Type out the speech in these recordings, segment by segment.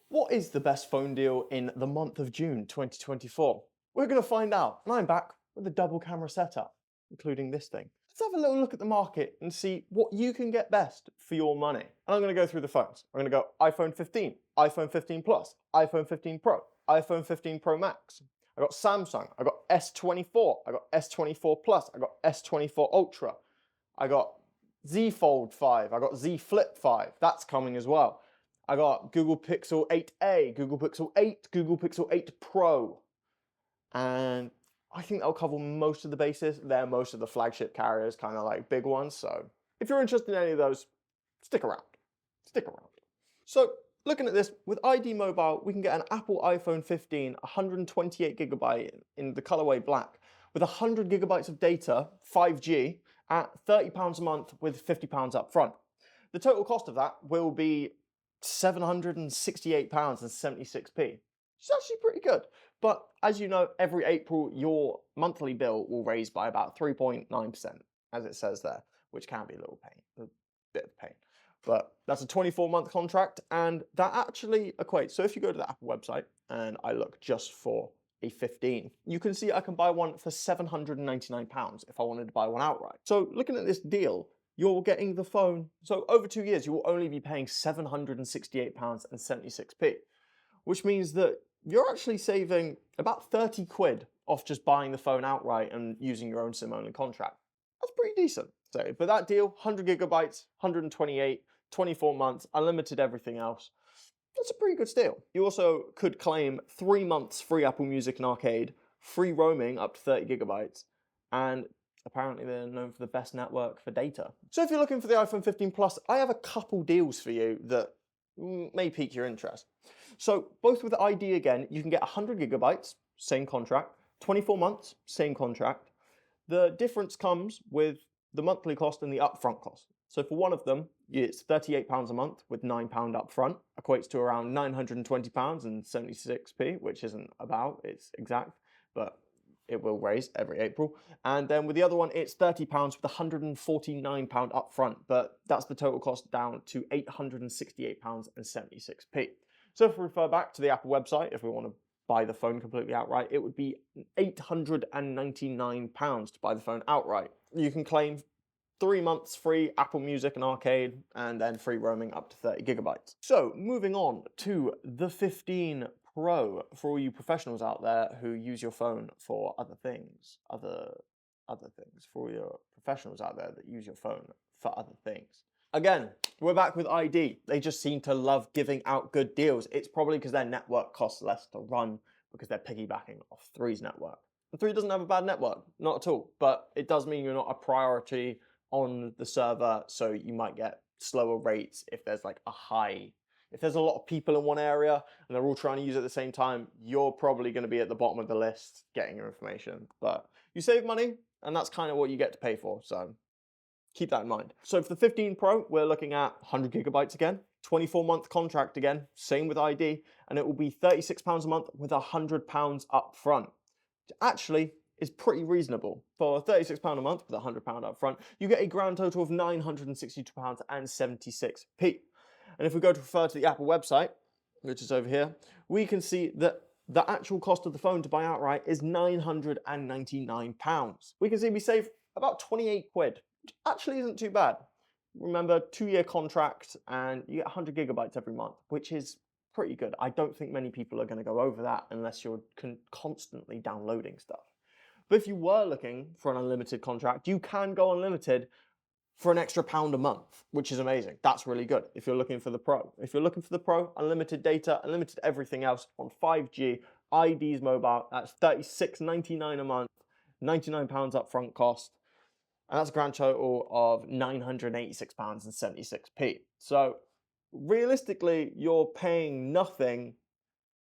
What is the best phone deal in the month of June 2024? We're going to find out, and I'm back with a double camera setup, including this thing. Let's have a little look at the market and see what you can get best for your money. And I'm going to go through the phones. I'm going to go iPhone 15, iPhone 15 Plus, iPhone 15 Pro, iPhone 15 Pro Max. I got Samsung, I got S24, I got S24 Plus, I got S24 Ultra, I got Z Fold 5, I got Z Flip 5, that's coming as well. I got Google Pixel 8a, Google Pixel 8, Google Pixel 8 Pro. And I think that'll cover most of the bases. They're most of the flagship carriers, kind of like big ones. So if you're interested in any of those, stick around. Stick around. So looking at this, with ID Mobile, we can get an Apple iPhone 15, 128GB in the colorway black, with 100GB of data, 5G, at £30 a month with £50 up front. The total cost of that will be £768.76p. It's actually pretty good. But as you know, every April your monthly bill will raise by about 3.9%, as it says there, which can be a little pain, a bit of pain. But that's a 24-month contract, and that actually equates. So if you go to the Apple website and I look just for a 15, you can see I can buy one for £799 if I wanted to buy one outright. So looking at this deal, you're getting the phone. So over 2 years, you will only be paying £768.76p, which means that you're actually saving about 30 quid off just buying the phone outright and using your own SIM-only contract. That's pretty decent. So, but that deal, 100GB, 128, 24 months, unlimited everything else, that's a pretty good deal. You also could claim 3 months free Apple Music and Arcade, free roaming up to 30GB, and apparently they're known for the best network for data. So if you're looking for the iPhone 15 Plus, I have a couple deals for you that may pique your interest. So both with ID again, you can get 100GB, same contract, 24 months, same contract. The difference comes with the monthly cost and the upfront cost. So for one of them, it's £38 a month with £9 upfront, equates to around £920.76p, which isn't about, it's exact, but it will raise every April. And then with the other one, it's £30 with £149 upfront, but that's the total cost down to £868.76p. So if we refer back to the Apple website, if we want to buy the phone completely outright, it would be £899 to buy the phone outright. You can claim 3 months free Apple Music and Arcade, and then free roaming up to 30GB. So moving on to the 15 Pro for all you professionals out there who use your phone for other things, for all your professionals out there that use your phone for other things. Again, we're back with ID. They just seem to love giving out good deals. It's probably because their network costs less to run because they're piggybacking off 3's network. And 3 doesn't have a bad network, not at all, but it does mean you're not a priority on the server, so you might get slower rates if there's like if there's a lot of people in one area and they're all trying to use it at the same time, you're probably going to be at the bottom of the list getting your information. But you save money, and that's kind of what you get to pay for, so keep that in mind. So for the 15 Pro, we're looking at 100GB again, 24-month contract again, same with ID, and it will be £36 a month with £100 up front. Actually, is pretty reasonable. For £36 a month with £100 up front, you get a grand total of £962.76p. And if we go to refer to the Apple website, which is over here, we can see that the actual cost of the phone to buy outright is £999. We can see we save about 28 quid, which actually isn't too bad. Remember, 2-year contract and you get 100GB every month, which is pretty good. I don't think many people are going to go over that unless you're constantly downloading stuff. But if you were looking for an unlimited contract, you can go unlimited for an extra £1 a month, which is amazing. That's really good if you're looking for the Pro. If you're looking for the Pro, unlimited data, unlimited everything else on 5G, ID's mobile, that's £36.99 a month, £99 upfront cost, and that's a grand total of £986.76p. So realistically, you're paying nothing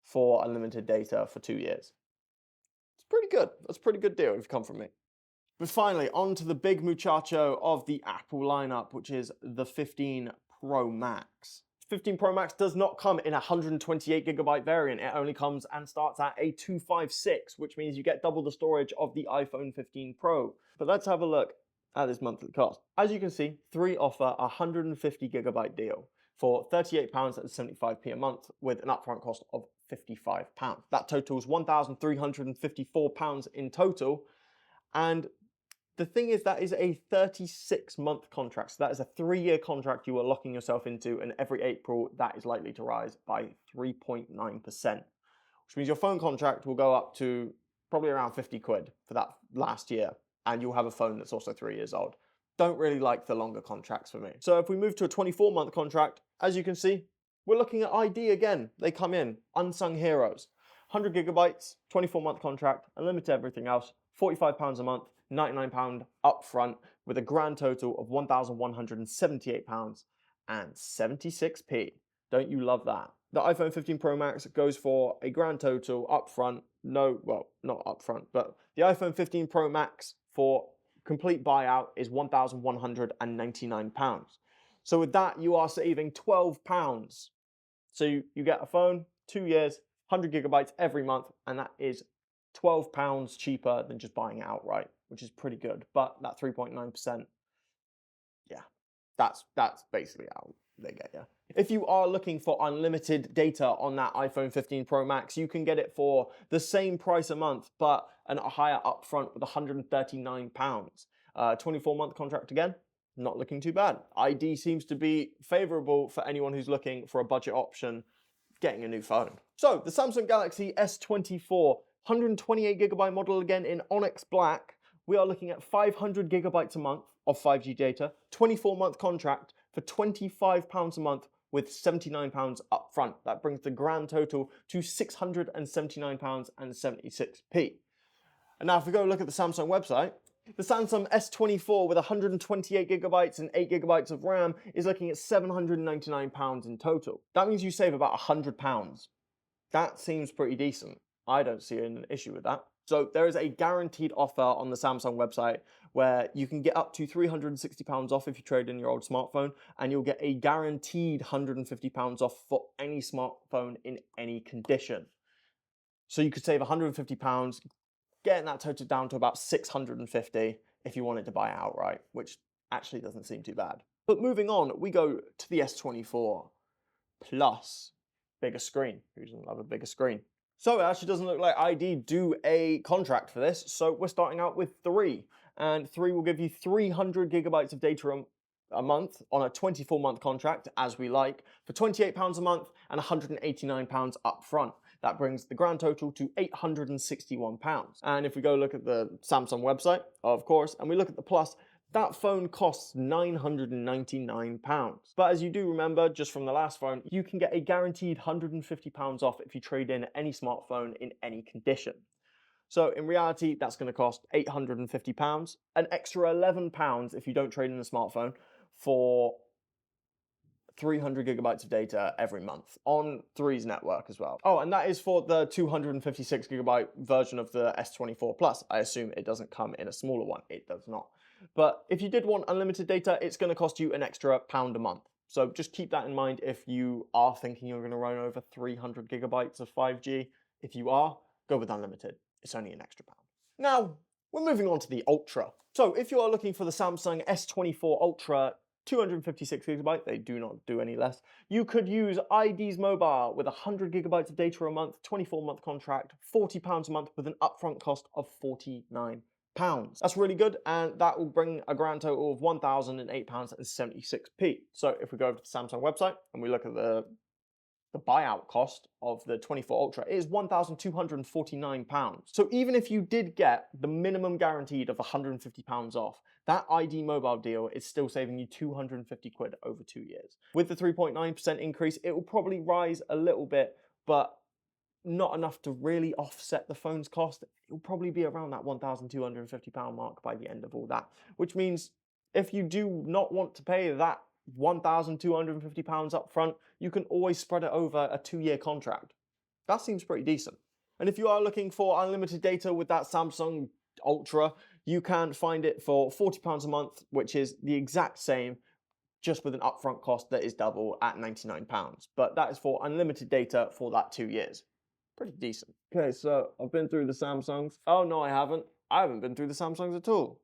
for unlimited data for 2 years. It's pretty good. That's a pretty good deal if you come from me. But finally, on to the big muchacho of the Apple lineup, which is the 15 Pro Max. 15 Pro Max does not come in a 128GB variant. It only comes and starts at a 256, which means you get double the storage of the iPhone 15 Pro. But let's have a look at this monthly cost. As you can see, 3 offer a 150GB deal. for £38.75 a month with an upfront cost of £55. That totals £1,354 in total. And the thing is, that is a 36-month contract. So that is a 3-year contract you are locking yourself into, and every April that is likely to rise by 3.9%, which means your phone contract will go up to probably around 50 quid for that last year, and you'll have a phone that's also 3 years old. Don't really like the longer contracts for me. So if we move to a 24-month contract, as you can see, we're looking at ID again. They come in, unsung heroes. 100 gigabytes, 24-month contract, unlimited everything else, £45 a month, £99 upfront, with a grand total of £1,178.76. Don't you love that? The iPhone 15 Pro Max goes for a grand total upfront, well, not upfront, but the iPhone 15 Pro Max for complete buyout is £1,199. So with that, you are saving £12. So you get a phone, 2 years, 100 gigabytes every month, and that is £12 cheaper than just buying it outright, which is pretty good. But that 3.9%, yeah, that's basically how they get you. If you are looking for unlimited data on that iPhone 15 Pro Max, you can get it for the same price a month, but a higher upfront with £139. 24-month contract again, not looking too bad. ID seems to be favorable for anyone who's looking for a budget option getting a new phone. So the Samsung Galaxy S24 128GB model again in Onyx Black. We are looking at 500 gigabytes a month of 5G data, 24-month contract for £25 a month with £79 up front. That brings the grand total to £679.76. And now if we go look at the Samsung website, the Samsung S24 with 128 gigabytes and 8 gigabytes of RAM is looking at £799 in total. That means you save about £100. That seems pretty decent. I don't see an issue with that. So there is a guaranteed offer on the Samsung website where you can get up to £360 off if you trade in your old smartphone, and you'll get a guaranteed £150 off for any smartphone in any condition. So you could save £150, getting that total down to about £650 if you wanted to buy it outright, which actually doesn't seem too bad. But moving on, we go to the S24 Plus. Bigger screen. Who doesn't love a bigger screen? So it actually doesn't look like ID do a contract for this, so we're starting out with 3. And 3 will give you 300 gigabytes of data a month on a 24-month contract, as we like, for £28 a month and £189 up front. That brings the grand total to £861. And if we go look at the Samsung website, of course, and we look at the Plus, that phone costs £999. But as you do remember, just from the last phone, you can get a guaranteed £150 off if you trade in any smartphone in any condition. So in reality, that's going to cost £850, an extra £11 if you don't trade in a smartphone, for 300 gigabytes of data every month on 3's network as well. Oh, and that is for the 256 gigabyte version of the S24 Plus. I assume it doesn't come in a smaller one. It does not. But if you did want unlimited data, it's going to cost you an extra £1 a month. So just keep that in mind if you are thinking you're going to run over 300 gigabytes of 5G. If you are, go with unlimited. It's only an extra £1. Now, we're moving on to the Ultra. So if you are looking for the Samsung S24 Ultra 256 gigabyte, they do not do any less. You could use ID's mobile with 100 gigabytes of data a month, 24-month contract, £40 a month with an upfront cost of £49. That's really good, and that will bring a grand total of £1,008.76. So if we go over to the Samsung website and we look at the buyout cost of the 24 Ultra, it is £1,249. So even if you did get the minimum guaranteed of £150 off, that ID mobile deal is still saving you 250 quid over 2 years. With the 3.9% increase, it will probably rise a little bit, but not enough to really offset the phone's cost. It will probably be around that £1,250 mark by the end of all that, which means if you do not want to pay that £1,250 up front, you can always spread it over a 2-year contract. That seems pretty decent. And if you are looking for unlimited data with that Samsung Ultra, you can find it for £40 a month, which is the exact same, just with an upfront cost that is double at £99. But that is for unlimited data for that 2 years. Pretty decent. Okay, so I've been through the Samsungs. Oh no, I haven't. I haven't been through the Samsungs at all.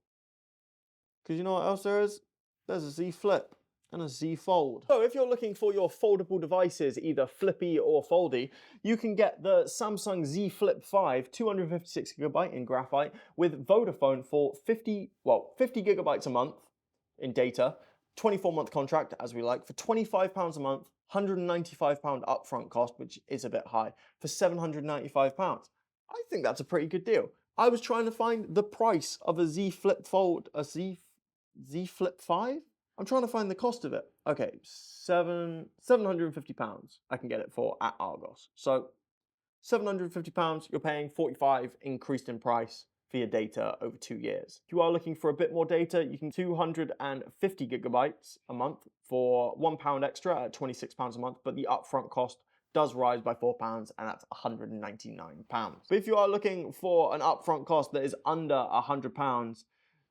Because you know what else there is? There's a Z Flip. and a Z Fold. So if you're looking for your foldable devices, either flippy or foldy, you can get the Samsung Z Flip 5 256GB in graphite with Vodafone for 50 gigabytes a month in data, 24-month contract as we like, for £25 a month, £195 upfront cost, which is a bit high, for £795. I think that's a pretty good deal. I was trying to find the price of a Z Flip Fold, a Z Flip 5? I'm trying to find the cost of it. Okay, £750 I can get it for at Argos. So £750, you're paying 45 increased in price for your data over 2 years. If you are looking for a bit more data, you can 250 gigabytes a month for £1 extra at £26 a month, but the upfront cost does rise by £4 and that's £199. But if you are looking for an upfront cost that is under £100,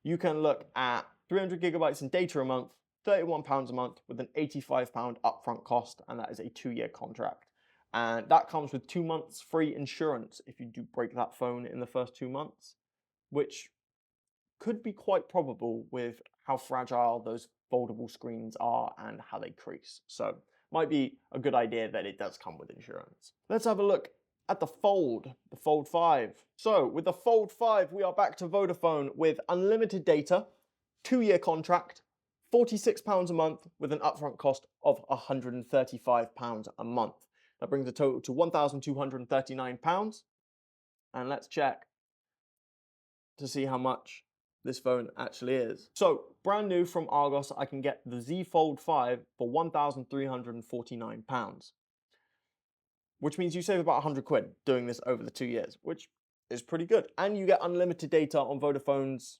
you can look at 300 gigabytes in data a month, £31 a month with an £85 upfront cost, and that is a 2-year contract. And that comes with 2 months free insurance if you do break that phone in the first 2 months, which could be quite probable with how fragile those foldable screens are and how they crease. So might be a good idea that it does come with insurance. Let's have a look at the Fold 5. So with the Fold 5, we are back to Vodafone with unlimited data, 2-year contract, £46 a month with an upfront cost of £135 a month. That brings the total to £1,239. And let's check to see how much this phone actually is. So brand new from Argos, I can get the Z Fold 5 for £1,349, which means you save about 100 quid doing this over the 2 years, which is pretty good. And you get unlimited data on Vodafone's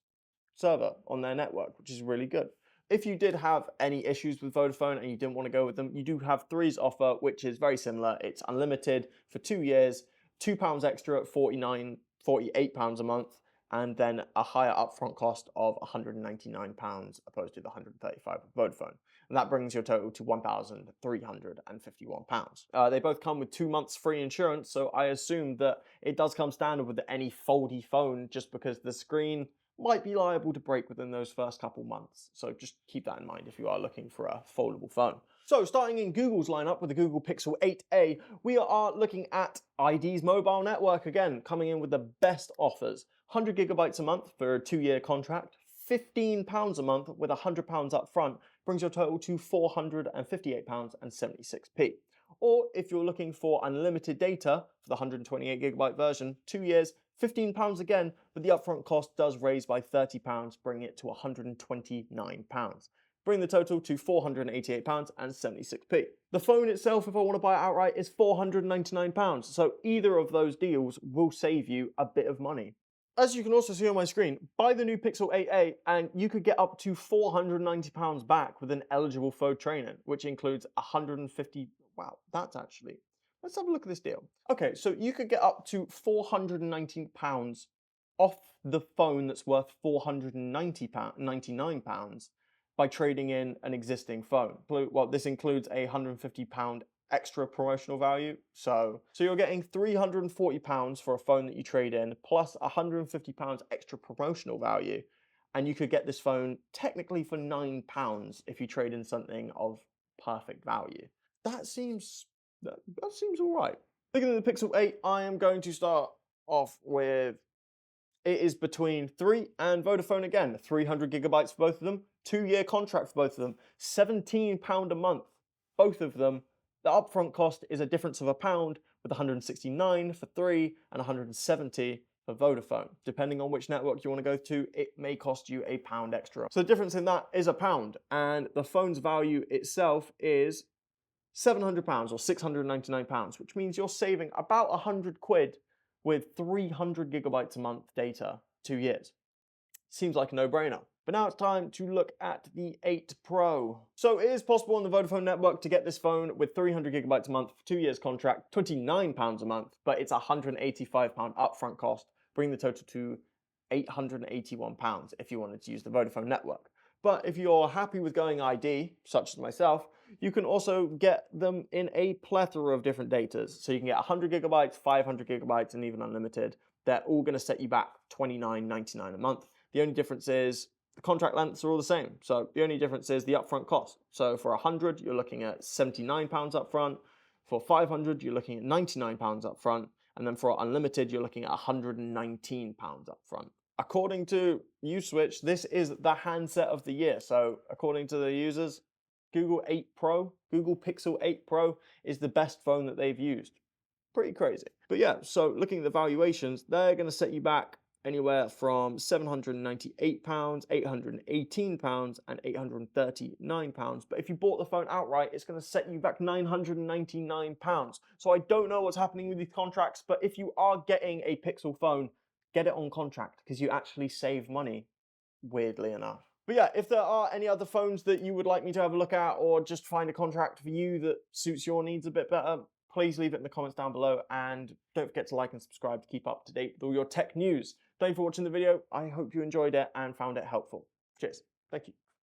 server on their network, which is really good. If you did have any issues with Vodafone and you didn't want to go with them, you do have Three's offer, which is very similar. It's unlimited for 2 years, £2 extra at £48 a month, and then a higher upfront cost of £199 opposed to the £135 with Vodafone. And that brings your total to £1,351. They both come with 2 months free insurance, so I assume that it does come standard with any foldy phone just because the screen might be liable to break within those first couple months. So just keep that in mind if you are looking for a foldable phone. So starting in Google's lineup with the Google Pixel 8a, we are looking at ID's mobile network again, coming in with the best offers. 100 gigabytes a month for a 2-year contract, £15 a month with £100 up front, brings your total to £458.76. Or if you're looking for unlimited data for the 128 gigabyte version, 2 years, £15 again, but the upfront cost does raise by £30, bringing it to £129. Bring the total to £488.76. The phone itself, if I want to buy it outright, is £499, so either of those deals will save you a bit of money. As you can also see on my screen, buy the new Pixel 8a and you could get up to £490 back with an eligible phone trade-in, which includes 150, wow, that's actually, let's have a look at this deal. Okay, so you could get up to £490 off the phone that's worth £499 by trading in an existing phone. Well, this includes a £150 extra promotional value. So you're getting £340 for a phone that you trade in, plus £150 extra promotional value. And you could get this phone technically for £9 if you trade in something of perfect value. That seems all right. Looking at the Pixel 8, I am going to start off with, it is between 3 and Vodafone again, 300 gigabytes for both of them, 2-year contract for both of them, £17 a month, both of them. The upfront cost is a difference of £1, with 169 for 3 and 170 for Vodafone. Depending on which network you want to go to, it may cost you £1 extra. So the difference in that is £1, and the phone's value itself is £700 or £699, which means you're saving about 100 quid with 300 gigabytes a month data, 2 years. Seems like a no-brainer. But now it's time to look at the 8 Pro. So it is possible on the Vodafone network to get this phone with 300 gigabytes a month for 2 years contract, £29 a month, but it's £185 upfront cost, bringing the total to £881 if you wanted to use the Vodafone network. But if you're happy with going ID, such as myself, you can also get them in a plethora of different datas. So you can get 100 gigabytes, 500 gigabytes, and even unlimited. They're all going to set you back $29.99 a month. The only difference is The contract lengths are all the same. So the only difference is the upfront cost. So for 100, you're looking at £79 upfront. For 500, you're looking at £99 upfront. And then for unlimited, you're looking at £119 upfront. According to Uswitch, this is the handset of the year. So according to the users, Google Pixel 8 Pro is the best phone that they've used. Pretty crazy. But yeah, so looking at the valuations, they're going to set you back anywhere from £798, £818, and £839. But if you bought the phone outright, it's going to set you back £999. So I don't know what's happening with these contracts, but if you are getting a Pixel phone, get it on contract because you actually save money, weirdly enough. But yeah, if there are any other phones that you would like me to have a look at or just find a contract for you that suits your needs a bit better, please leave it in the comments down below, and don't forget to like and subscribe to keep up to date with all your tech news. Thank you for watching the video. I hope you enjoyed it and found it helpful. Cheers. Thank you.